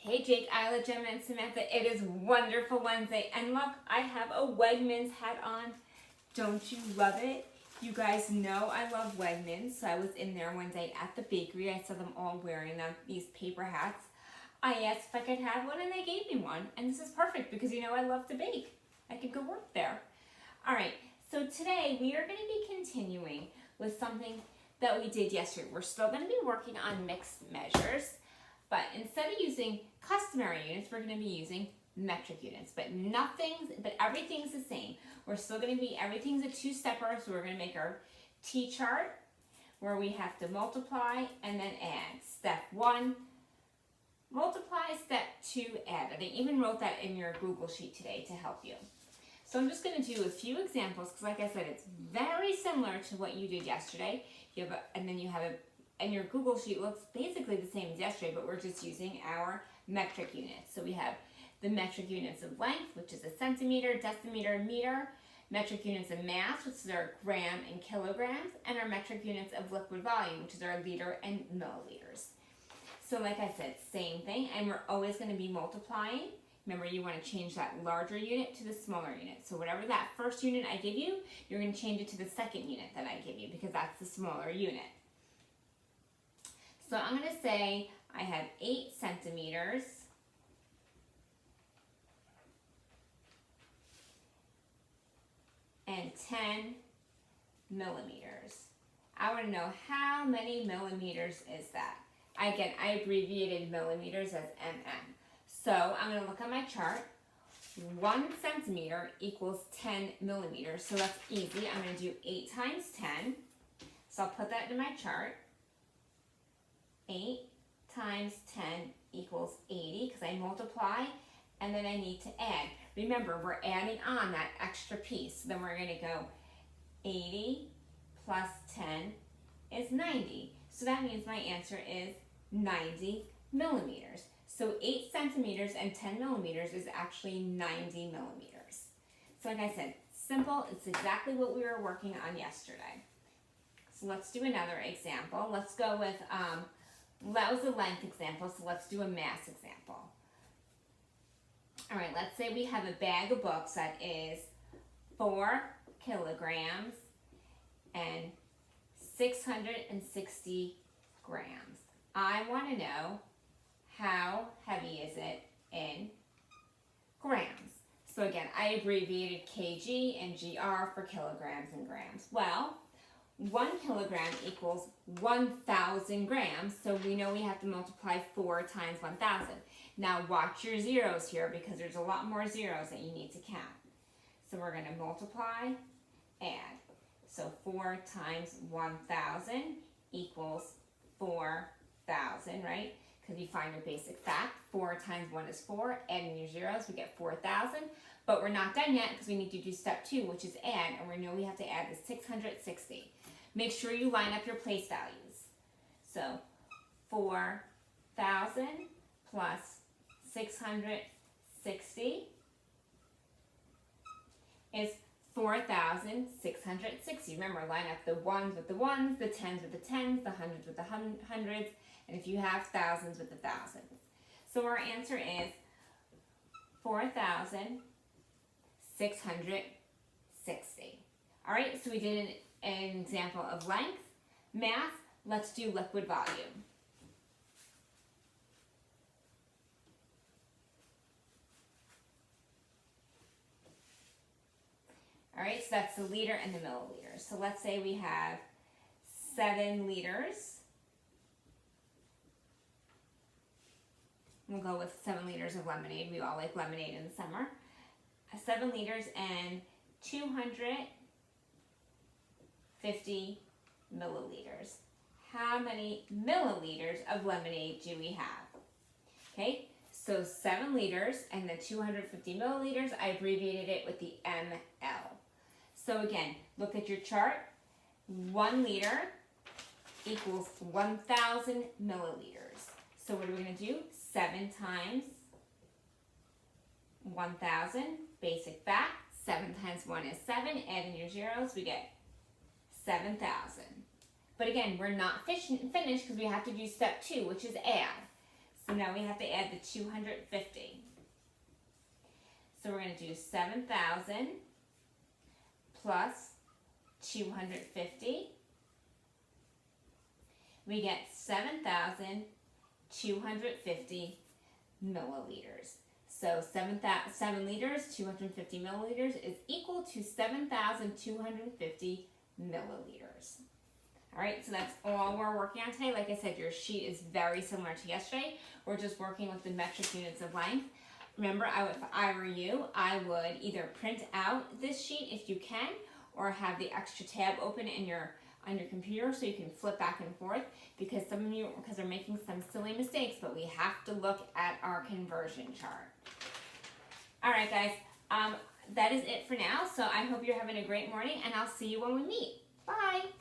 Hey Jake, Isla, Gemma, and Samantha. It is Wonderful Wednesday, and look, I have a Wegmans hat on. Don't you love it? You guys know I love Wegmans, so I was in there one day at the bakery. I saw them all wearing these paper hats. I asked if I could have one, and they gave me one. And this is perfect because you know I love to bake. I could go work there. All right, so today we are going to be continuing with something that we did yesterday. We're still going to be working on mixed measures. But instead of using customary units, we're going to be using metric units. But everything's the same. We're still going to be, everything's a two-stepper. So we're going to make our T-chart where we have to multiply and then add. Step 1, multiply. Step 2, add. And I even wrote that in your Google Sheet today to help you. So I'm just going to do a few examples because like I said, it's very similar to what you did yesterday. And your Google Sheet looks basically the same as yesterday, but we're just using our metric units. So we have the metric units of length, which is a centimeter, decimeter, meter, metric units of mass, which is our gram and kilograms, and our metric units of liquid volume, which is our liter and milliliters. So like I said, same thing, and we're always going to be multiplying. Remember, you want to change that larger unit to the smaller unit. So whatever that first unit I give you, you're going to change it to the second unit that I give you because that's the smaller unit. So I'm going to say I have 8 centimeters and 10 millimeters. I want to know how many millimeters is that. Again, I abbreviated millimeters as mm. So I'm going to look at my chart. 1 centimeter equals 10 millimeters. So that's easy. I'm going to do 8 times 10. So I'll put that in my chart. 8 times 10 equals 80 because I multiply and then I need to add. Remember, we're adding on that extra piece. So then we're going to go 80 plus 10 is 90. So that means my answer is 90 millimeters. So 8 centimeters and 10 millimeters is actually 90 millimeters. So like I said, simple. It's exactly what we were working on yesterday. So let's do another example. Let's go with that was a length example, so let's do a mass example. All right, let's say we have a bag of books that is 4 kilograms and 660 grams. I want to know how heavy is it in grams. So again, I abbreviated kg and gr for kilograms and grams. Well, 1 kilogram equals 1,000 grams, so we know we have to multiply 4 times 1,000. Now watch your zeros here because there's a lot more zeros that you need to count. So we're going to multiply, add. So 4 times 1,000 equals 4,000, right? Because you find your basic fact. 4 times 1 is 4. Adding your zeros, we get 4,000. But we're not done yet because we need to do step 2, which is add, and we know we have to add the 660. Make sure you line up your place values. So 4,000 plus 660 is 4,660. Remember, line up the ones with the ones, the tens with the tens, the hundreds with the hundreds, and if you have thousands with the thousands. So our answer is 4,660. All right, so we did an example of length. Mass, let's do liquid volume. All right, so that's the liter and the milliliters. So let's say we have 7 liters. We'll go with 7 liters of lemonade. We all like lemonade in the summer. 7 liters and 250 milliliters. How many milliliters of lemonade do we have? Okay, so 7 liters and the 250 milliliters, I abbreviated it with the ml. So again, look at your chart. 1 liter equals 1,000 milliliters. So what are we going to do? 7 times 1,000, basic fact. 7 times 1 is 7. Add in your zeros, we get 7,000. But again, we're not finished because we have to do step 2, which is add. So now we have to add the 250. So we're going to do 7,000 plus 250. We get 7,250 milliliters. So 7 liters, 250 milliliters is equal to 7,250 milliliters. All right, so that's all we're working on today. Like I said, your sheet is very similar to yesterday. We're just working with the metric units of length. Remember, if I were you, I would either print out this sheet if you can, or have the extra tab open on your computer so you can flip back and forth, because some of you are making some silly mistakes, but we have to look at our conversion chart. All right, guys, that is it for now. So I hope you're having a great morning, and I'll see you when we meet. Bye.